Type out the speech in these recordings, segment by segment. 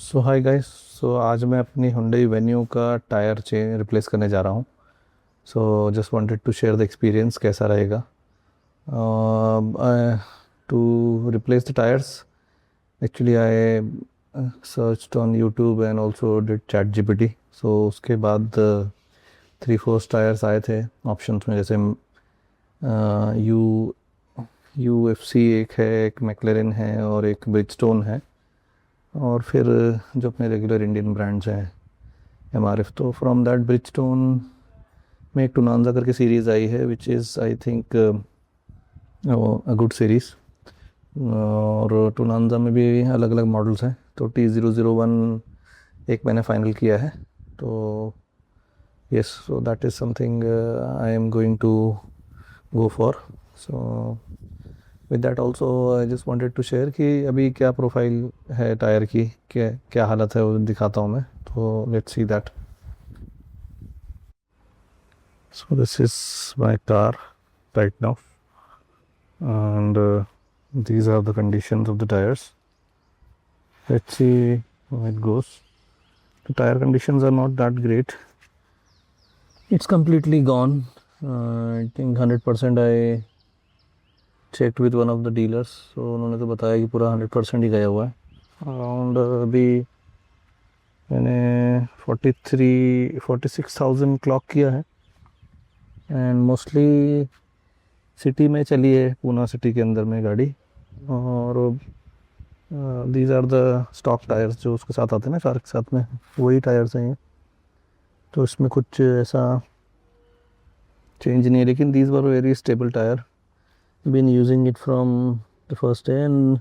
सो hi guys. सो आज मैं अपनी Hyundai वेन्यू का टायर चेंज रिप्लेस करने जा रहा हूँ। So just wanted to share the experience कैसा रहेगा। To replace the tyres, actually I searched on YouTube and also did chat GPT. So उसके बाद 3-4 टायर्स आए थे ऑप्शंस में, जैसे यू यू एफ सी एक है, एक मैकलेरन है और एक ब्रिजस्टोन है। और फिर जो अपने रेगुलर इंडियन ब्रांड्स हैं एमआरएफ। तो फ्रॉम दैट ब्रिजस्टोन में एक टूनांजा करके सीरीज़ आई है which is I think a good series. और टूनांजा में भी अलग अलग मॉडल्स हैं। तो T001 एक मैंने फाइनल किया है। तो yes, so that is something I am going to go for. So with that also I just wanted to share कि अभी क्या प्रोफाइल है टायर की, क्या क्या हालत है वो दिखाता हूँ मैं। तो let's see that. So this is my car right now, and these are the conditions of the tires. Let's see how it goes. The tire conditions are not that great. It's completely gone. I think 100% I checked with one of the dealers. So उन्होंने तो बताया कि पूरा 100% ही गया हुआ है। Around अभी मैंने 46,000 क्लॉक किया है एंड मोस्टली सिटी में चली है, पूना सिटी के अंदर में गाड़ी। और these are the stock tyres जो उसके साथ आते हैं ना, कार के साथ में, वही टायर्स हैं ये। तो इसमें कुछ ऐसा चेंज नहीं है, लेकिन these were very stable tyre. Been using it from the first day and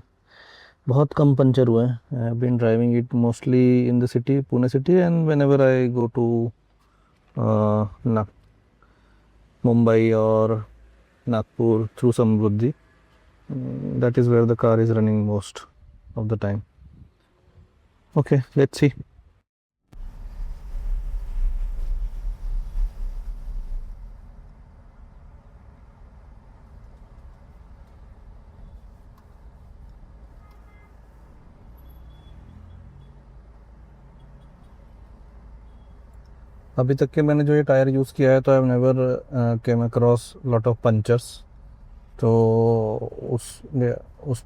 बहुत कम पंचर हुए हैं। I have been driving it mostly in the city, Pune city, and whenever I go to Mumbai और Nagpur through Samruddhi, that is where the car is running most of the time. Okay, let's see. अभी तक के मैंने जो ये tyre use किया है, तो I have never came across lot of punctures. तो उस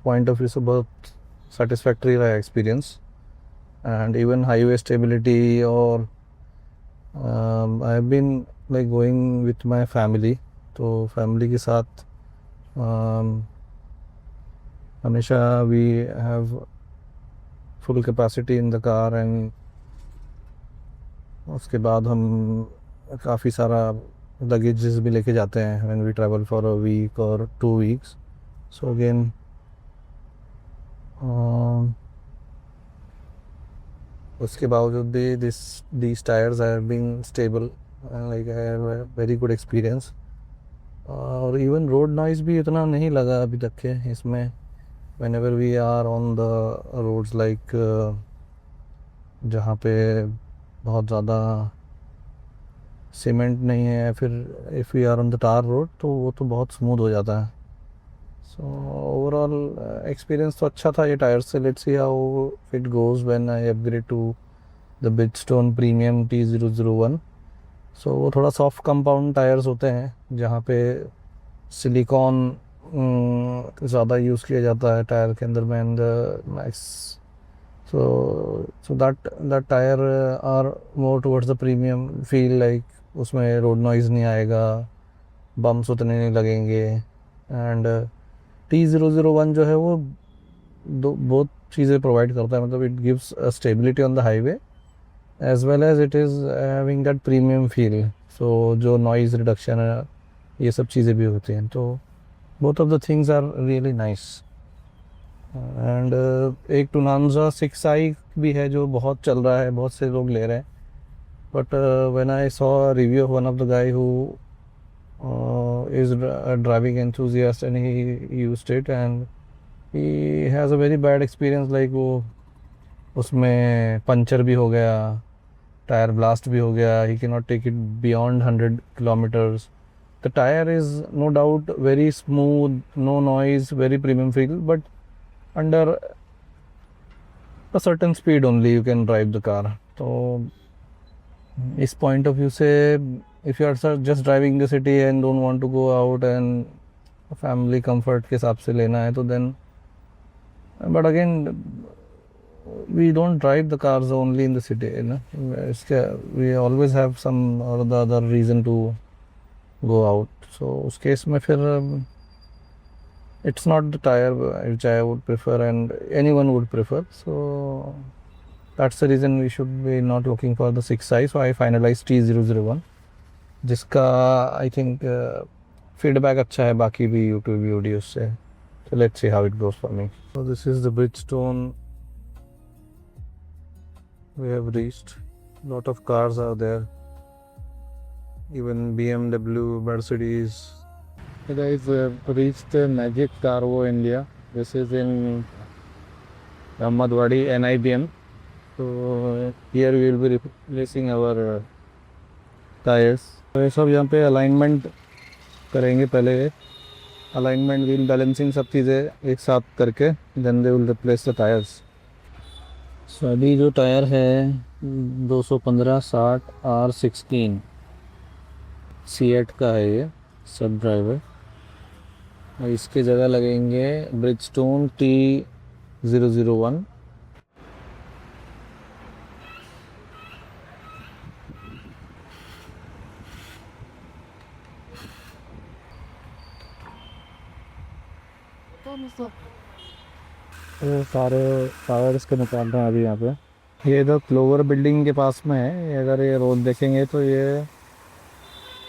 पॉइंट ऑफ व्यू से बहुत सेटिस्फैक्ट्री रहा experience. And even highway stability, और I have been like going with my family. तो फैमिली के साथ हमेशा we have full capacity in the car, and उसके बाद हम काफ़ी सारा लगेजेस भी लेके जाते हैं when we travel for a week और 2 वीक्स। सो अगेन उसके बावजूद भी these tyres are being stable, like I have a very good experience. और इवन रोड नॉइज़ भी इतना नहीं लगा अभी तक के इसमें। Whenever we are on the roads like जहाँ पे बहुत ज़्यादा सीमेंट नहीं है, फिर if we are on the tar road, तो वो तो बहुत स्मूथ हो जाता है। सो ओवरऑल एक्सपीरियंस तो अच्छा था ये टायर से। Let's see how it goes when I upgrade to the Bridgestone premium T001। So वो थोड़ा सॉफ्ट कंपाउंड टायर्स होते हैं, जहाँ पे सिलिकॉन ज़्यादा यूज़ किया जाता है टायर के अंदर में, and nice. so that tire are more towards the premium feel, like उसमें रोड नॉइज़ नहीं आएगा, बम्स उतने नहीं लगेंगे। एंड T001 जो है वो बहुत चीज़ें प्रोवाइड करता है, मतलब it gives stability on the highway as well as it is having that premium feel. So जो नॉइज़ रिडक्शन है, ये सब चीज़ें भी होती हैं। तो both of the things are really nice. And एक टूनांजा 6i भी है जो बहुत चल रहा है, बहुत से लोग ले रहे हैं। But when I saw review of one of the guy who is driving enthusiast and he used it, and he has a very bad experience, like वो उसमें पंचर भी हो गया, टायर ब्लास्ट भी हो गया, he can not take it beyond 100 kilometres. The tyre is no doubt very smooth, no noise, very premium feel, but under a certain speed only you can drive the car. तो इस point of view से if you are just driving the city and don't want to go out and family comfort के हिसाब से लेना है तो then, but again we don't drive the cars only in the city, you know. इसके we always have some or the other reason to go out. So उस case में फिर it's not the tire which I would prefer and anyone would prefer. So that's the reason we should be not looking for the 6i. So I finalized T001 जिसका I think feedback अच्छा है बाकी भी YouTube videos से. So let's see how it goes for me. So this is the Bridgestone. We have reached. Lot of cars are there. Even BMW, Mercedes. Guys, we have reached Magic Carvo India. This is in Ahmedabad, NIBM. So here we will be replacing our tires. तो ये सब यहाँ पे alignment करेंगे पहले. Alignment, wheel balancing, सब चीज़ें एक साथ करके then they will replace the tyres. So अभी जो टायर है 215/60 R16 C8 का है, ये सब ड्राइवर. और इसके जगह लगेंगे ब्रिजस्टोन T001. तो सारे टायर इसके निकाल रहे हैं अभी यहाँ पे. ये इधर क्लोवर बिल्डिंग के पास में है. अगर ये रोड देखेंगे तो ये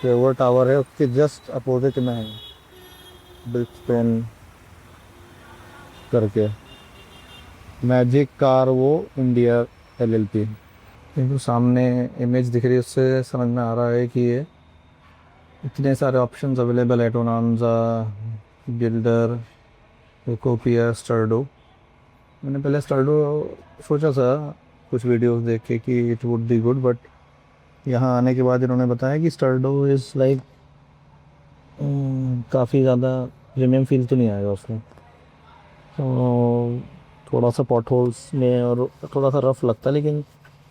क्लोवर टावर है, उसके जस्ट अपोजिट में है ब्रिजस्टोन करके मैजिक कार्वो इंडिया LLP. जो सामने इमेज दिख रही है उससे समझ में आ रहा है कि ये इतने सारे ऑप्शंस अवेलेबल है. टोनांजा, गिल्डर, कोपिया, स्टर्डो. मैंने पहले स्टर्डो सोचा था कुछ वीडियोस देख के कि it would be good, but यहाँ आने के बाद इन्होंने बताया कि स्टर्डो इज़ लाइक काफ़ी ज़्यादा प्रीमियम फील तो नहीं आएगा उसमें. तो थोड़ा सा पॉट होल्स में और थोड़ा सा रफ लगता है, लेकिन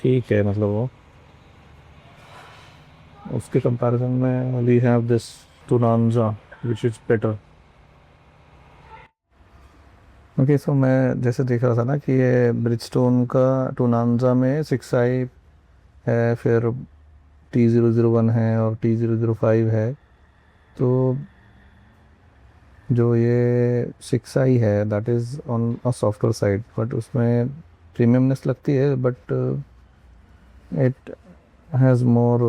ठीक है. मतलब वो उसके कंपैरिजन में we have this Turanza which is better. Okay, so मैं जैसे देख रहा था ना कि ये ब्रिजस्टोन का टोनांजा में 6i है, फिर T001 है और T005 है. तो जो ये 6i है that is on a software side, but उसमें प्रीमियमनेस लगती है, but it has more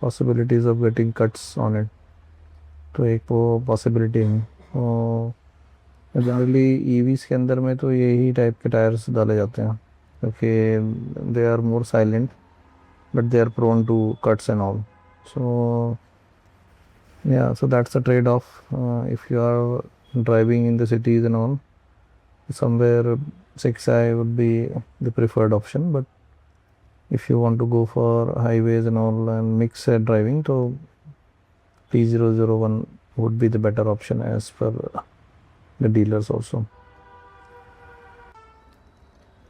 possibilities of getting cuts on it. तो एक वो पॉसिबिलिटी है. और जनरली ईवीज़ के अंदर में तो यही टाइप के टायर्स डाले जाते हैं क्योंकि they are more silent but they are prone to cuts and all. So yeah, so that's the trade-off. If you are driving in the cities and all, somewhere 6i would be the preferred option, but if you want to go for highways and all and mixed driving, so T001 would be the better option as per the dealers also.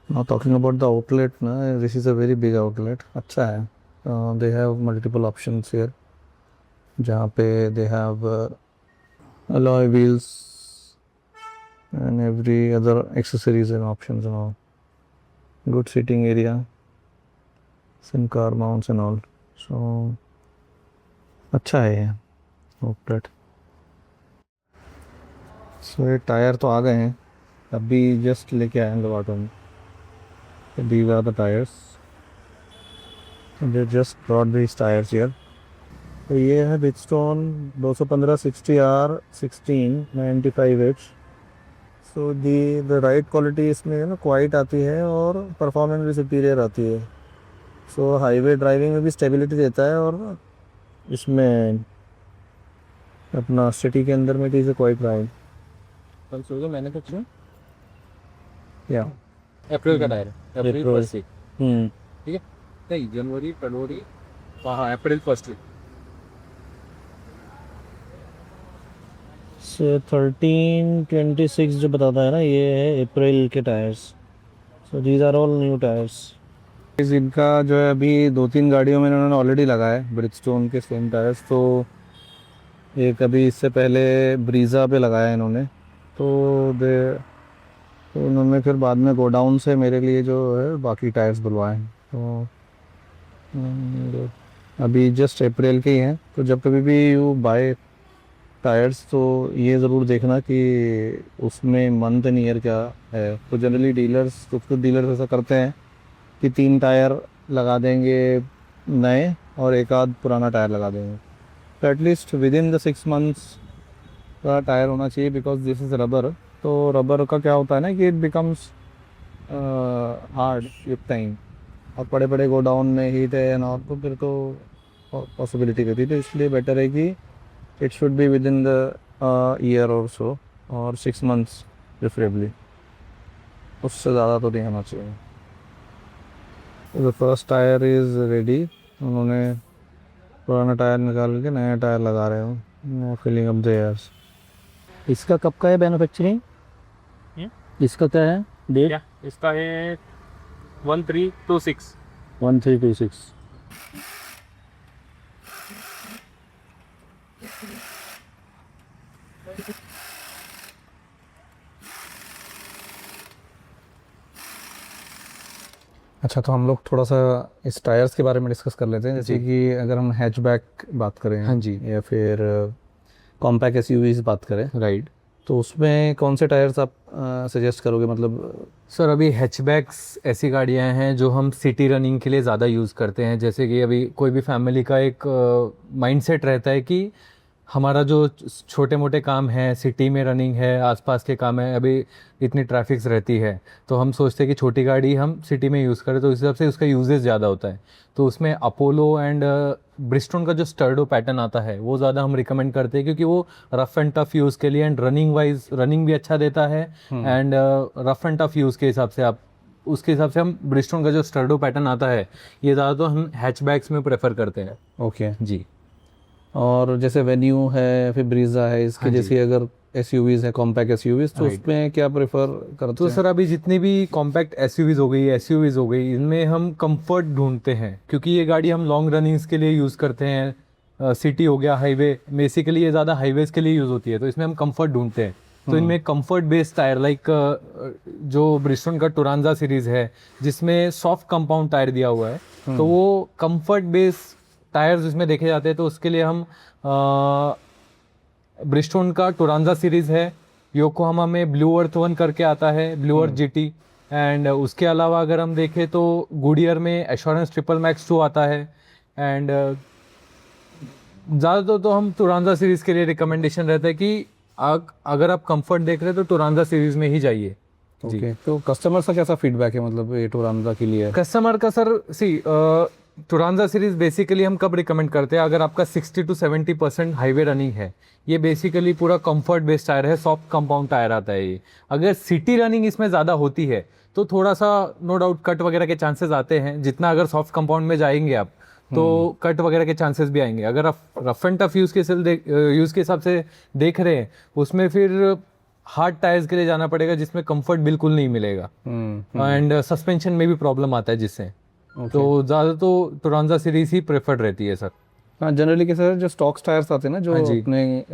Now talking about the outlet, this is a very big outlet. अच्छा है. They have multiple options here. जहाँ पे they have alloy wheels and every other accessories and options and all. Good sitting area, SIM car mounts and all. So अच्छा है ये outlet. So ये tyre तो आ गए हैं, अभी जस्ट लेके आए हैं लोग ऑटो में. These are the tires. They just brought these tires here. तो ये है Bridgestone 215/60 R16 95H. So the ride quality इसमें ना क्वाइट आती है और परफॉर्मेंस भी सुपीरियर आती है. सो हाईवे ड्राइविंग में भी स्टेबिलिटी देता है और इसमें अपना सिटी के अंदर में चीज़ें क्वाइट राइड. कल सुबह मैंने कुछ या अप्रैल का टायर है, अप्रैल April. 1 से, ठीक है. नहीं, जनवरी, फरवरी, हाँ अप्रैल 1 से. 1326 जो बताता है ना, ये है अप्रैल के tyres. So these are all new tyres. इनका जो है अभी 2-3 गाड़ियों में इन्होंने ऑलरेडी लगाया है ब्रिजस्टोन के सेम टायर्स। तो एक अभी इससे पहले ब्रीज़ा पे लगाया इन्होंने। तो उन्होंने फिर बाद में गोडाउन से मेरे लिए जो है बाकी टायर्स बुलवाए हैं। तो अभी जस्ट अप्रैल के ही हैं। तो जब कभी भी यू बाय टायर्स तो ये ज़रूर देखना कि उसमें मंथ एंड ईयर क्या है। तो जनरली डीलर्स, कुछ डीलर्स ऐसा करते हैं कि 3 टायर लगा देंगे नए और एक आध पुराना टायर लगा देंगे। तो at least with in the 6 months का टायर होना चाहिए, बिकॉज दिस इज़ रबर। तो रबर का क्या होता है ना कि it becomes hard with time, और बड़े बड़े गोडाउन में हीट है एंड और तो फिर तो पॉसिबिलिटी रहती है। तो इसलिए बेटर है कि it should be with in the year और सो, और 6 मंथ्स प्रेफरेबली, उससे ज़्यादा तो नहीं होना चाहिए। The first tier is ready. उन्होंने पुराना टायर निकाल के नया टायर लगा रहे हो, फिलिंग अप द एयर्स। इसका कब का है मैन्युफैक्चरिंग? इसका क्या है डेट? क्या इसका है 1326। 1326। अच्छा, तो हम लोग थोड़ा सा इस टायर्स के बारे में डिस्कस कर लेते हैं। जैसे जी। कि अगर हम हैचबैक बात करें, हाँ जी। या फिर कॉम्पैक्ट एसयूवीज बात करें, राइट। तो उसमें कौन से टायर्स आप सजेस्ट करोगे? मतलब सर अभी हैचबैक्स ऐसी गाड़ियां हैं जो हम सिटी रनिंग के लिए ज़्यादा यूज़ करते हैं। जैसे कि अभी कोई भी फैमिली का एक माइंडसेट रहता है कि हमारा जो छोटे मोटे काम है, सिटी में रनिंग है, आसपास के काम है, अभी इतनी ट्रैफिक्स रहती है, तो हम सोचते हैं कि छोटी गाड़ी हम सिटी में यूज़ करें, तो इस हिसाब से उसका यूजेस ज़्यादा होता है। तो उसमें अपोलो एंड ब्रिस्टोन का जो स्टर्डो पैटर्न आता है वो ज़्यादा हम रिकमेंड करते हैं, क्योंकि वो रफ एंड टफ यूज़ के लिए एंड रनिंग वाइज रनिंग भी अच्छा देता है। And rough and tough use के हिसाब से आप उसके हिसाब से हम ब्रिस्टोन का जो स्टर्डो पैटर्न आता है ये ज़्यादा तो हम हैचबैक्स में प्रेफर करते हैं। ओके। जी। और जैसे वेन्यू है, फिर ब्रीजा है, इसके हाँ जी। जैसी अगर एसयूवीज है, कॉम्पैक्ट एसयूवीज, तो राइट। उसमें क्या प्रेफर करते तो हैं? सर अभी जितनी भी कॉम्पैक्ट एसयूवीज हो गई, इनमें हम कंफर्ट ढूंढते हैं, क्योंकि ये गाड़ी हम लॉन्ग रनिंग्स के लिए यूज़ करते हैं। सिटी हो गया, हाईवे, बेसिकली ये ज़्यादा हाईवेज के लिए यूज़ होती है, तो इसमें हम कंफर्ट ढूंढते हैं। तो इनमें कंफर्ट बेस्ड टायर लाइक जो ब्रिस्टोन का टुरांजा सीरीज है जिसमें सॉफ्ट कंपाउंड टायर दिया हुआ है, तो वो कंफर्ट बेस्ड टायर्स इसमें देखे जाते हैं। तो उसके लिए हम ब्रिस्टोन का टुरांजा सीरीज है, योकोहामा में ब्लू अर्थ 1 करके आता है, ब्लू अर्थ जीटी। एंड उसके अलावा अगर हम देखें तो गुडियर में एश्योरेंस ट्रिपल मैक्स 2 आता है। एंड ज़्यादातर तो हम टुरांजा सीरीज़ के लिए रिकमेंडेशन रहता है कि अगर आप कंफर्ट देख रहे हैं तो टुरांजा सीरीज़ में ही जाइए। ओके। तो कस्टमर का कैसा फीडबैक है, मतलब ये टुरांजा के लिए? कस्टमर का सर टुरांजा सीरीज बेसिकली हम कब रिकमेंड करते हैं, अगर आपका 60 to 70% हाईवे रनिंग है। ये बेसिकली पूरा कंफर्ट बेस्ड टायर है, सॉफ्ट कंपाउंड टायर आता है ये। अगर सिटी रनिंग इसमें ज़्यादा होती है तो थोड़ा सा नो डाउट कट वगैरह के चांसेस आते हैं। जितना अगर सॉफ्ट कंपाउंड में जाएंगे आप तो कट वगैरह के चांसेस भी आएंगे। अगर आप रफ एंड टफ यूज़ के हिसाब से देख रहे हैं, उसमें फिर हार्ड टायर्स के लिए जाना पड़ेगा जिसमें कंफर्ट बिल्कुल नहीं मिलेगा। एंड सस्पेंशन में भी प्रॉब्लम आता है जिससे। तो ज़्यादा तो टुरांजा सीरीज ही प्रेफर्ड रहती है सर। हाँ, जनरली कैसे है, जो स्टॉक टायर्स आते हैं ना, जो हाँ जी। अपने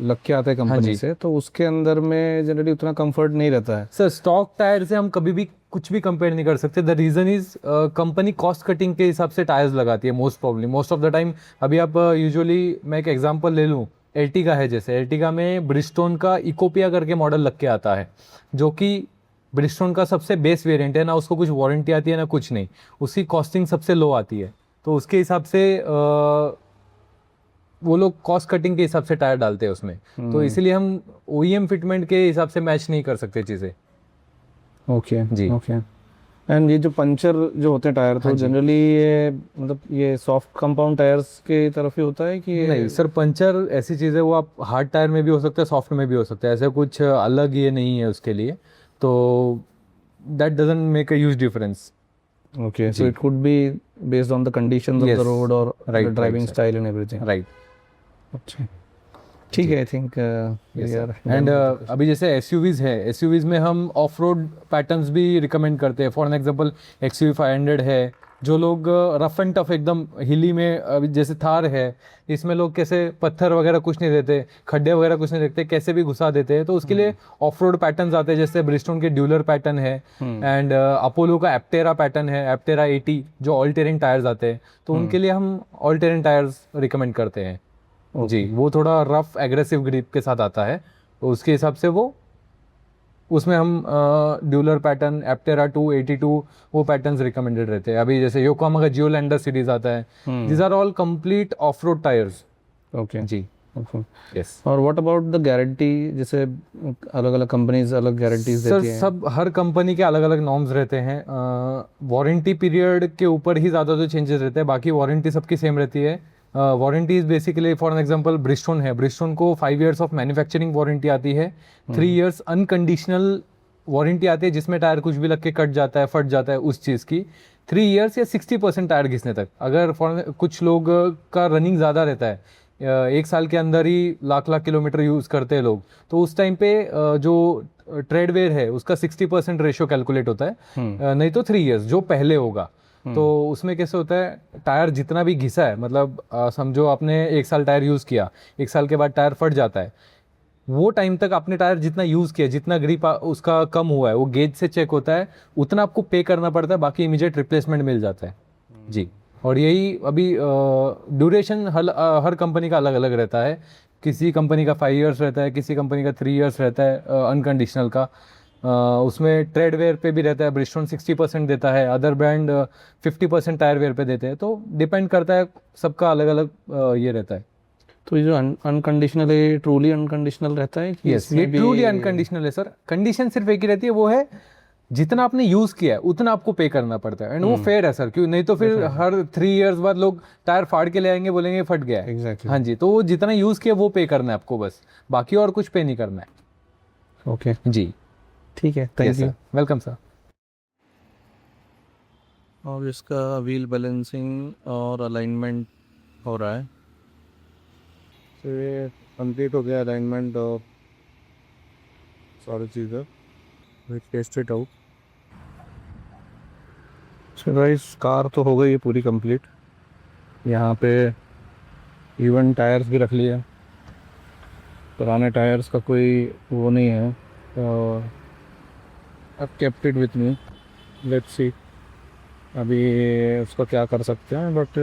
लग के आते हैं कंपनी जी। से, तो उसके अंदर में जनरली उतना कंफर्ट नहीं रहता है। सर स्टॉक टायर से हम कभी भी कुछ भी कंपेयर नहीं कर सकते। The reason is company cost cutting के हिसाब से टायर्स लगाती है मोस्ट ऑफ द टाइम। अभी आप यूजुअली मैं एक एग्जांपल ले लूँ, एर्टिगा है, जैसे एर्टिगा में ब्रिस्टोन का इकोपिया करके मॉडल लग के आता है, जो कि ब्रिस्टोन का सबसे बेस वेरिएंट है ना, उसको कुछ वारंटी आती है ना कुछ नहीं, उसकी कॉस्टिंग सबसे लो आती है। तो उसके हिसाब से वो लोग कॉस्ट कटिंग के हिसाब से टायर डालते हैं उसमें। तो इसीलिए हम ओईएम फिटमेंट के हिसाब से मैच नहीं कर सकते चीज़ें। ओके जी। ओके। एंड ये जो पंचर जो होते हैं टायर, तो जनरली ये मतलब ये सॉफ्ट कंपाउंड टायर्स के तरफ ही होता है कि? नहीं सर, पंचर ऐसी चीज़ है, वो आप हार्ड टायर में भी हो सकता है, सॉफ्ट में भी हो सकता है, ऐसा कुछ अलग ये नहीं है उसके लिए। तो that doesn't make a huge difference. Okay, so it could be based on the conditions of Yes. the road or Right, the driving right, sir. style and everything. Right. अच्छा। ठीक है, आई थिंक यार। And अभी जैसे SUVs है, SUVs में हम of road patterns भी रिकमेंड करते हैं। फॉर एन एग्जांपल एक्सयूवी 500 है, जो लोग रफ एंड टफ एकदम हिली में, अभी जैसे थार है, इसमें लोग कैसे पत्थर वगैरह कुछ नहीं देते, खड्डे वगैरह कुछ नहीं देखते, कैसे भी घुसा देते हैं, तो उसके लिए ऑफ रोड पैटर्न्स आते हैं, जैसे ब्रिस्टोन के ड्यूलर पैटर्न है, एंड अपोलो का एप्टेरा पैटर्न है, एप्टेरा 80, जो ऑल टेरेन टायर्स आते हैं, तो उनके लिए हम ऑल टेरेन टायर्स रिकमेंड करते हैं। जी, वो थोड़ा रफ एग्रेसिव ग्रिप के साथ आता है, तो उसके हिसाब से वो, उसमें हम ड्यूलर पैटर्न, एप्टेरा 282, वो पैटर्न्स रिकमेंडेड रहते हैं। अभी जैसे योकोहामा का जियोलैंडर सीरीज आता है, these are all complete off road tyres. Okay जी, ओके। यस। और व्हाट अबाउट द गारंटी? जैसे अलग अलग कंपनीज अलग गारंटीज सर, देती हैं। सब हर कंपनी के अलग अलग नॉर्म्स रहते हैं। वारंटी पीरियड के ऊपर ही ज़्यादा जो चेंजेस रहते हैं, बाकी वारंटी सबकी सेम रहती है। Warranty is basically, for an example Bridgestone है, ब्रिस्टोन को 5 इयर्स ऑफ मैन्युफैक्चरिंग वारंटी आती है, 3 इयर्स अनकंडीशनल वारंटी आती है, जिसमें टायर कुछ भी लग के कट जाता है, फट जाता है, उस चीज़ की 3 इयर्स या 60% टायर घिसने तक। अगर कुछ लोग का रनिंग ज़्यादा रहता है, 1 साल के अंदर ही लाख लाख किलोमीटर यूज़ करते हैं लोग, तो उस टाइम पे जो ट्रेडवेयर है उसका 60% रेशियो कैलकुलेट होता है, नहीं तो 3 इयर्स जो पहले होगा। तो उसमें कैसे होता है, टायर जितना भी घिसा है, मतलब समझो आपने 1 साल टायर यूज़ किया, 1 साल के बाद टायर फट जाता है, वो टाइम तक आपने टायर जितना यूज़ किया, जितना ग्रिप उसका कम हुआ है, वो गेज से चेक होता है, उतना आपको पे करना पड़ता है, बाकी इमीडिएट रिप्लेसमेंट मिल जाता है। जी, और यही अभी ड्यूरेशन हर कंपनी का अलग अलग रहता है। किसी कंपनी का 5 इयर्स रहता है, किसी कंपनी का 3 इयर्स रहता है अनकंडीशनल का। उसमें ट्रेड वेयर पे भी रहता है, ब्रिस्टोन 60% देता है, अदर ब्रांड 50% टायर वेयर पे देते हैं, तो डिपेंड करता है, सबका अलग अलग ये रहता है। तो ये जो अनकंडीशनल है, ट्रूली अनकंडीशनल रहता है कि यस, ये ट्रूली अनकंडीशनल है सर। कंडीशन सिर्फ एक ही रहती है, वो है जितना आपने यूज किया है उतना आपको पे करना पड़ता है, एंड वो फेयर है सर, क्यों नहीं तो फिर हर 3 इयर्स बाद लोग टायर फाड़ के ले आएंगे, बोलेंगे फट गया है। एग्जैक्टली। हाँ जी, तो वो जितना यूज किया वो पे करना है आपको बस, बाकी और कुछ पे नहीं करना है। ओके जी, ठीक है, थैंक यू। Welcome sir. और इसका व्हील बैलेंसिंग और अलाइनमेंट हो रहा है, तो ये कंप्लीट हो गया अलाइनमेंट और सारी चीज़ें। We test it out. So guys, car तो हो गई है पूरी कंप्लीट। यहाँ पे इवन टायर्स भी रख लिए, पुराने टायर्स का कोई वो नहीं है, और अब kept it with me, let's see अभी उसका क्या कर सकते हैं। बट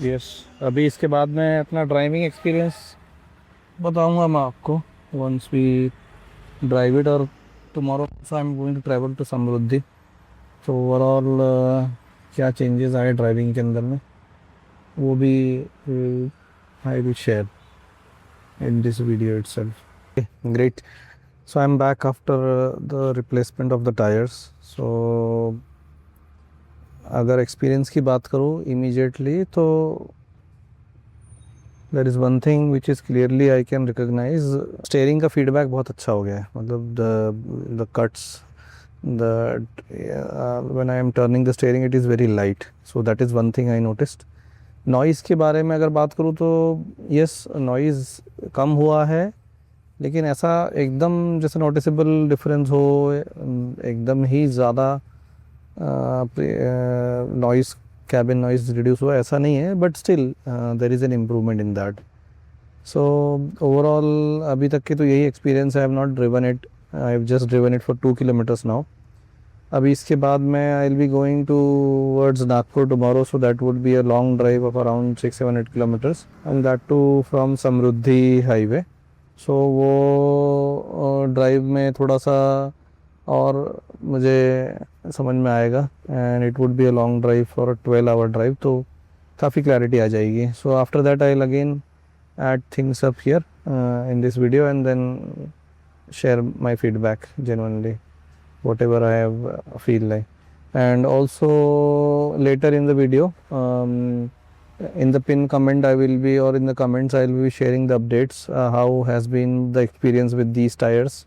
यस, अभी इसके बाद मैं अपना ड्राइविंग एक्सपीरियंस बताऊंगा मैं आपको वंस वी ड्राइव इट। और tomorrow I am going to travel to Samruddhi, तो ओवरऑल क्या चेंजेस आए ड्राइविंग के अंदर में, वो भी I will share in this video itself. Okay, great. So I'm back after the replacement of the tires. So अगर एक्सपीरियंस की बात करूँ इमीडिएटली, तो there is one thing which is clearly I can recognise, steering का feedback बहुत अच्छा हो गया है। मतलब the cuts, the when I am turning the steering it is very light, so that is one thing I noticed. Noise के बारे में अगर बात करूँ तो यस, नॉइज़ कम हुआ है, लेकिन ऐसा एकदम जैसे नोटिसेबल डिफरेंस हो, एकदम ही ज़्यादा नॉइज़, कैबिन नॉइज़ रिड्यूस हुआ, ऐसा नहीं है, but still there is an improvement in that. So overall अभी तक के तो यही एक्सपीरियंस है। I have not driven it, I have just driven it for 2 kilometres now. अभी इसके बाद मैं I will be going towards Nagpur tomorrow, so that would be a long drive of around 6-7-8 kilometres, and that to from Samruddhi highway. So वो drive में थोड़ा सा और मुझे समझ में आएगा, and it would be a long drive for a 12 hour drive, तो काफ़ी क्लैरिटी आ जाएगी। So after that I will again add things up here in this video, and then share my feedback genuinely, whatever I have feel like. And also later in the video, in the pin comment I will be, or in the comments I will be sharing the updates, how has been the experience with these tires,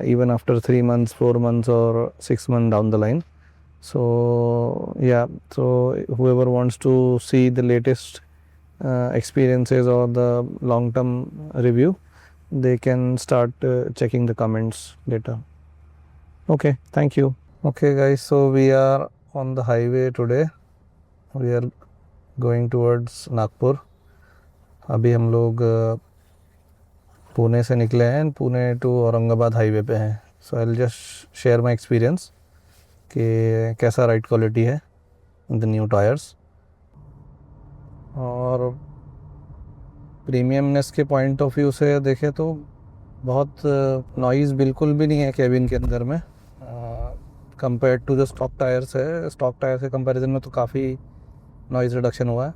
even after 3 months, 4 months or 6 months down the line. So yeah, so whoever wants to see the latest experiences or the long term review, they can start checking the comments later. Okay, thank you. Okay guys, so we are on the highway today. We are going towards Nagpur. अभी हम लोग पुणे से निकले हैं, Pune to Aurangabad highway पे हैं. So I will just share my experience कि कैसा राइड क्वालिटी है द न्यू टायर्स. और प्रीमियमनेस के पॉइंट ऑफ व्यू से देखें तो बहुत नॉइज़ बिल्कुल भी नहीं है केबिन के अंदर में कंपेयर टू जो स्टॉक टायर्स है. स्टॉक टायर के कंपैरिजन में तो काफ़ी नॉइज़ रिडक्शन हुआ है.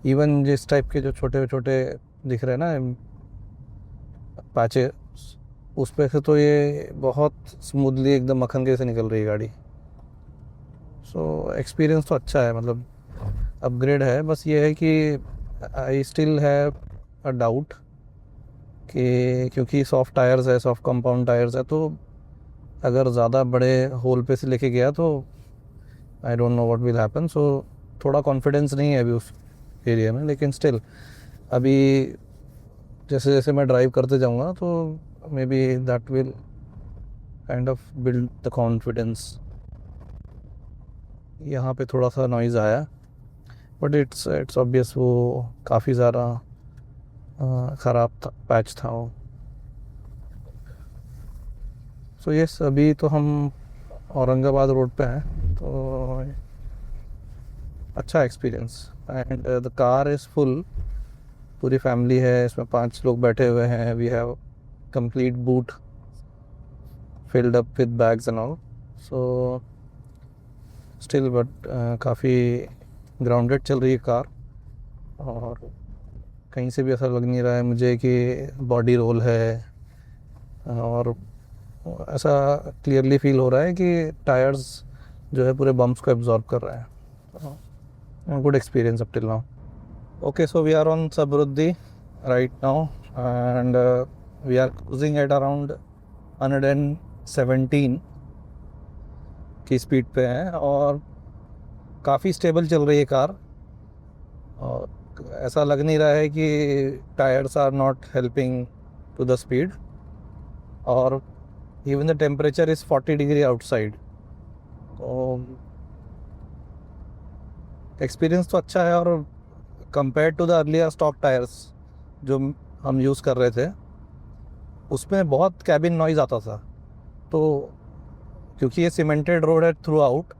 इवन जिस टाइप के जो छोटे छोटे दिख रहे हैं ना पैचे, उस पे से तो ये बहुत स्मूथली एकदम मक्खन के से निकल रही है गाड़ी. सो एक्सपीरियंस तो अच्छा है, मतलब अपग्रेड है. बस ये है कि I still have a doubt कि क्योंकि सॉफ्ट टायर्स है, सॉफ्ट कंपाउंड टायर्स है, तो अगर ज़्यादा बड़े होल पे से लेके गया तो I don't know what will happen. So थोड़ा कॉन्फिडेंस नहीं है अभी उस एरिया में, लेकिन स्टिल अभी जैसे जैसे मैं ड्राइव करते जाऊँगा तो may be that will kind of build the confidence. यहाँ पे थोड़ा सा नॉइज़ आया, बट इट्स ऑब्वियस वो काफ़ी ज़्यादा ख़राब था, पैच था वो. सो यस, अभी तो हम औरंगाबाद रोड पे हैं, तो अच्छा experience. And the car is full, पूरी फैमिली है इसमें, 5 लोग बैठे हुए हैं. We have complete boot filled up with bags and all. So still but काफ़ी ग्राउंडेड चल रही है कार, और कहीं से भी ऐसा लग नहीं रहा है मुझे कि बॉडी रोल है. और ऐसा क्लियरली फील हो रहा है कि टायर्स जो है पूरे बम्प्स को एब्जॉर्ब कर रहे हैं. Good experience up till now. Okay, so we are on Sabruddhi right now, and we are cruising at around 117 की स्पीड पे हैं, और काफ़ी स्टेबल चल रही है कार. और ऐसा लग नहीं रहा है कि tyres are not helping to the speed. और even the temperature is 40 degree outside. तो एक्सपीरियंस तो अच्छा है. और compare to the earlier stock tyres जो हम यूज़ कर रहे थे, उसमें बहुत कैबिन नॉइज़ आता था. तो क्योंकि ये सीमेंटेड रोड है थ्रू आउट,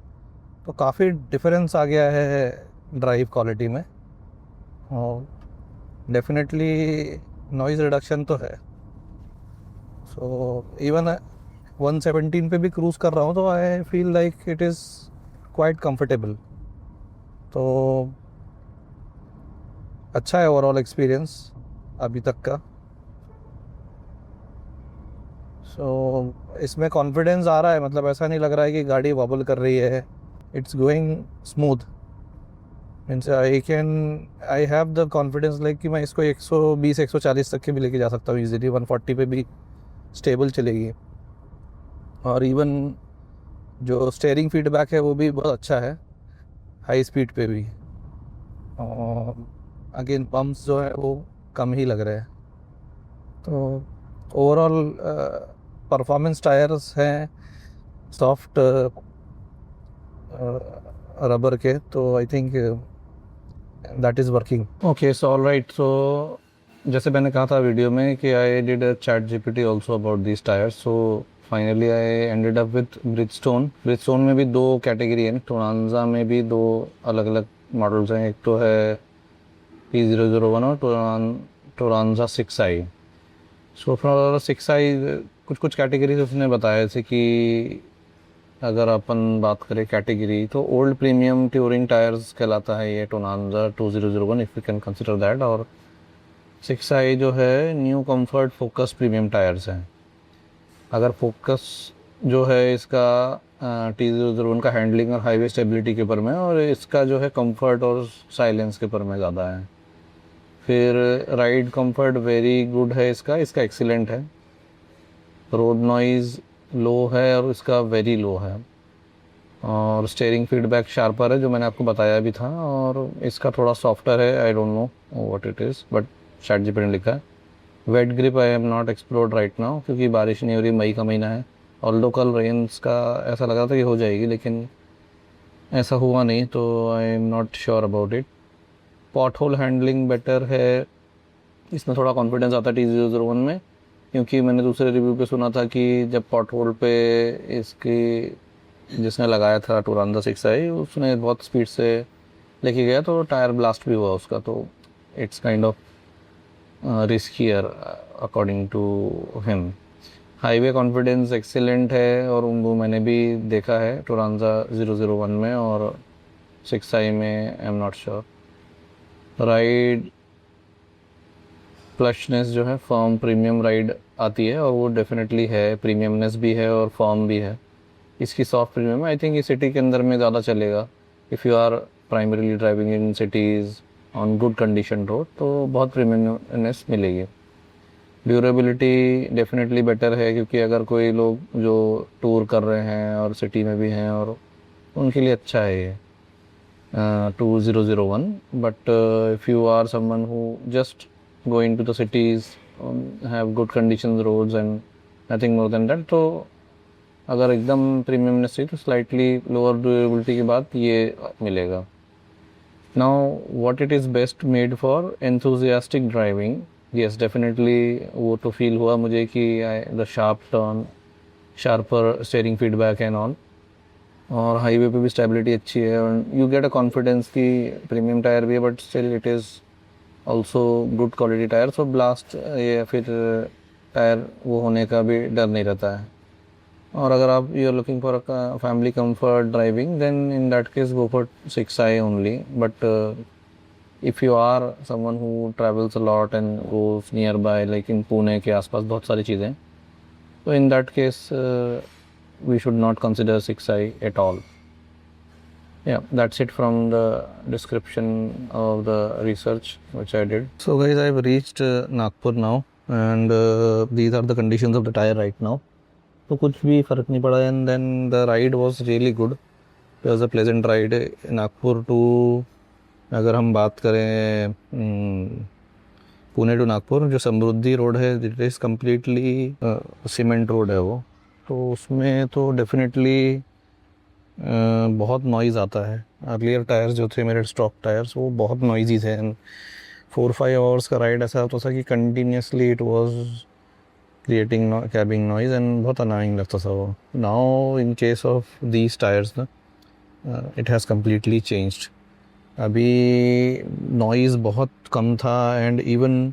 तो काफ़ी डिफरेंस आ गया है ड्राइव क्वालिटी में. और डेफिनेटली नॉइज़ रिडक्शन तो है. सो इवन 117 पे भी क्रूज़ कर रहा हूँ तो I feel like it is quite comfortable. तो अच्छा है ओवरऑल एक्सपीरियंस अभी तक का. सो इसमें कॉन्फिडेंस आ रहा है, मतलब ऐसा नहीं लग रहा है कि गाड़ी वॉबल कर रही है. It's going smooth. Means I have the confidence like कि मैं इसको 120-140 तक के भी लेके जा सकता हूँ ईजिली. 140 पे भी स्टेबल चलेगी. और इवन जो स्टेयरिंग फीडबैक है वो भी बहुत अच्छा है हाई स्पीड पे भी. और अगेन पम्प्स जो है वो कम ही लग रहे हैं. तो ओवरऑल परफॉर्मेंस टायर्स हैं सॉफ्ट रबर के, तो I think that is working. Okay, so all right. So जैसे मैंने कहा था वीडियो में कि I did a chat GPT also about this tyres. So finally I ended up with Bridgestone में भी 2 कैटेगरी है. टोनांजा में भी 2 अलग अलग मॉडल्स हैं. एक तो है P001 और टोरांजा 6i. सो फॉर 6i कुछ कैटेगरीज उसने बताए थे कि अगर अपन बात करें कैटेगरी, तो ओल्ड प्रीमियम ट्यूरिंग टायर्स कहलाता है ये टोनांजा 2001, if you can consider that. और 6i जो है new comfort focus premium tyres हैं. अगर फोकस जो है इसका T001 का हैंडलिंग और हाईवे स्टेबिलिटी के ऊपर में, और इसका जो है कंफर्ट और साइलेंस के ऊपर में ज़्यादा है. फिर राइड कंफर्ट वेरी गुड है इसका एक्सीलेंट है. रोड नॉइज़ लो है और इसका वेरी लो है. और स्टेयरिंग फीडबैक शार्पर है जो मैंने आपको बताया भी था, और इसका थोड़ा सॉफ्टर है, I don't know what it is but ChatGPT ने लिखा है। Wet grip I have not explored right now क्योंकि बारिश नहीं हो रही, मई का महीना है। ऑल्दो कल रेंस का ऐसा लग रहा था कि हो जाएगी, लेकिन ऐसा हुआ नहीं, तो I am not sure about it. Pothole handling better है, इसमें थोड़ा कॉन्फिडेंस आता है T001 में, क्योंकि मैंने दूसरे रिव्यू पे सुना था कि जब पॉट होल पे इसकी जिसने लगाया था टुरांडा 6i उसने बहुत स्पीड से लेके गया तो टायर ब्लास्ट भी हुआ उसका, तो it's kind of riskier according to him. Highway confidence excellent है, और वो मैंने भी देखा है टुरांजा 001 में और 6i में, I am not sure. Ride plushness जो है, फर्म प्रीमियम राइड आती है, और वो डेफिनेटली है, प्रीमियमनेस भी है और फर्म भी है। इसकी सॉफ्ट प्रीमियम आई थिंक ये सिटी के अंदर में ज़्यादा चलेगा। If you are primarily driving in cities on good condition road तो बहुत प्रीमियमनेस मिलेगी। ड्यूरेबिलिटी डेफिनेटली बेटर है, क्योंकि अगर कोई लोग जो टूर कर रहे हैं और सिटी में भी हैं और उनके लिए अच्छा है ये 2001। But if you are someone who just going to the cities have good condition roads and nothing more than that, तो अगर एकदम प्रीमियमनेस चाहिए तो स्लाइटली लोअर ड्यूरेबिलिटी के बाद ये मिलेगा। Now what it is best made for enthusiastic driving, yes definitely वो तो फील हुआ मुझे कि the sharp turn, sharper steering feedback and all, और हाईवे पे भी स्टेबिलिटी अच्छी है, और यू गेट अ कॉन्फिडेंस कि प्रीमियम टायर भी है but still it is also good quality tyre, so blast या फिर टायर वो होने का भी डर नहीं रहता है। और अगर आप you are looking for family comfort driving then in that case go for 6i only, but if you are someone who travels a lot and goes nearby like in Pune के आसपास बहुत सारी चीज़ें हैं, तो in that case we should not consider 6i at all. Yeah, that's it from the description of the research which I did. So guys, I've reached Nagpur now and these are the conditions of the tire right now. तो कुछ भी फ़र्क नहीं पड़ा, and then the ride was really good. It was a pleasant ride. Nagpur to अगर हम बात करें पुणे टू नागपुर, जो समृद्धि रोड है it is completely cement road है वो, तो उसमें तो डेफिनेटली बहुत नॉइज़ आता है। अर्लियर टायर्स जो थे मेरे स्टॉक टायर्स वो बहुत नॉइजी थे, एंड 4-5 आवर्स का राइड ऐसा होता था कि continuously it was creating cabin noise and बहुत अनाइंग लगता था वो। Now in case of these tyres ना इट हैज़ कम्प्लीटली चेंज्ड। अभी नॉइज़ बहुत कम था, एंड इवन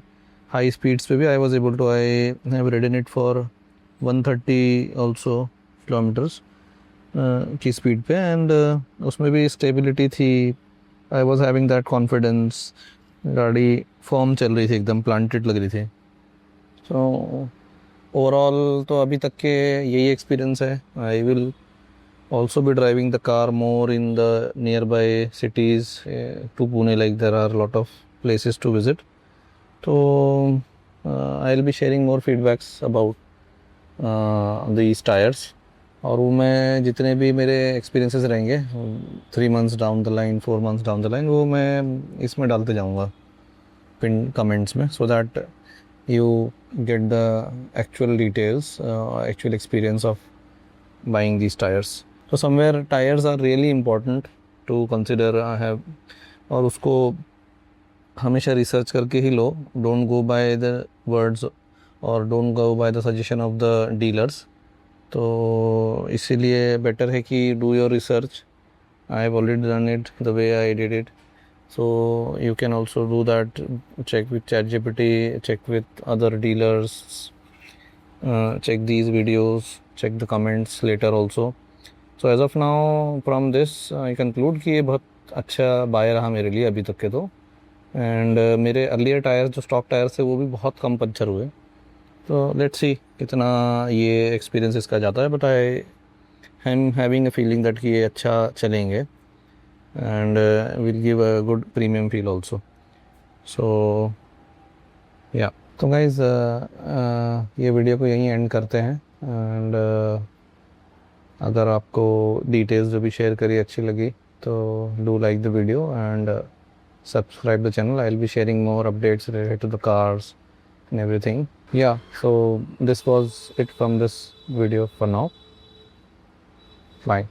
हाई स्पीड्स पे भी I was able to, I have ridden it for 130 also kilometres की स्पीड पे, एंड उसमें भी स्टेबिलिटी थी। I was having that confidence, गाड़ी फॉर्म चल रही थी, एकदम प्लांटेड लग रही थी। सो ओवरऑल तो अभी तक के यही एक्सपीरियंस है। I will also be driving the car more in the nearby cities to Pune, like there are a lot of places to visit, so I'll be sharing more feedbacks about these tires, और वो मैं जितने भी मेरे experiences रहेंगे 3 months down the line, 4 months down the line, वो मैं इसमें डालते जाऊँगा पिन कमेंट्स में, so that you get the actual details, actual experience of buying these tires. So somewhere tires are really important to consider. I have, और उसको हमेशा research करके ही लो, don't go by the words और don't go by the suggestion of the dealers. तो इसीलिए better है कि do your research. I have already done it the way I did it, so you can also do that, check with ChatGPT, check with other dealers, check these videos, check the comments later also. So as of now from this I conclude कि ये बहुत अच्छा bye रहा मेरे लिए अभी तक के तो, एंड मेरे अर्लियर टायर्स जो स्टॉक टायर्स थे वो भी बहुत कम पंचर हुए। तो लेट्स सी कितना ये एक्सपीरियंस इसका जाता है, but I am having a feeling that कि ये अच्छा चलेंगे and will give a good premium feel also. So या तो गाइज ये वीडियो को यहीं एंड करते हैं, एंड अगर आपको डिटेल्स जो भी शेयर करी अच्छी लगी तो do like the video and subscribe the channel. I'll be sharing more updates related to the cars and everything. Yeah, so this was it from this video for now. Bye.